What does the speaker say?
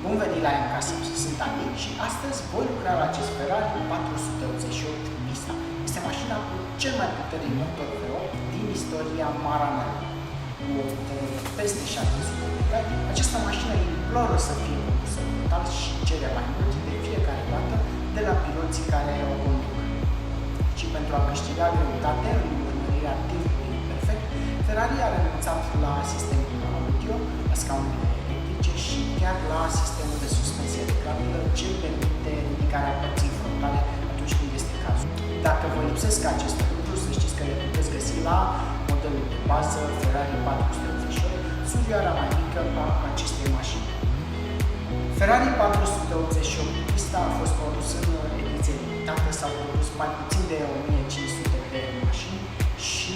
Bun venit la Casă, sunt Ani și astăzi voi lucra la acest Ferrari 488 Pista. Este mașina cu cel mai puternic motor V8 din istoria maranelă. Cu peste 700 de cai, această mașină imploră să fie condusă total și cere mai mult de fiecare dată de la piloții care o conduc. Și pentru a câștiga greutate în urmărirea timpului perfect, Ferrari a renunțat la sistemul audio, la scaunele electrice și chiar la sistemul de suspensie reglabilă ce permite ridicarea părții frontale atunci când este cazul. Dacă vă lipsesc aceste lucruri, să știți că le puteți găsi la modelul de bază Ferrari 488, surioara mai mică a acestei mașini. Ferrari 488 Pista a fost produs în ediție limitată, s-au produs mai puțin de 1500 de mașini și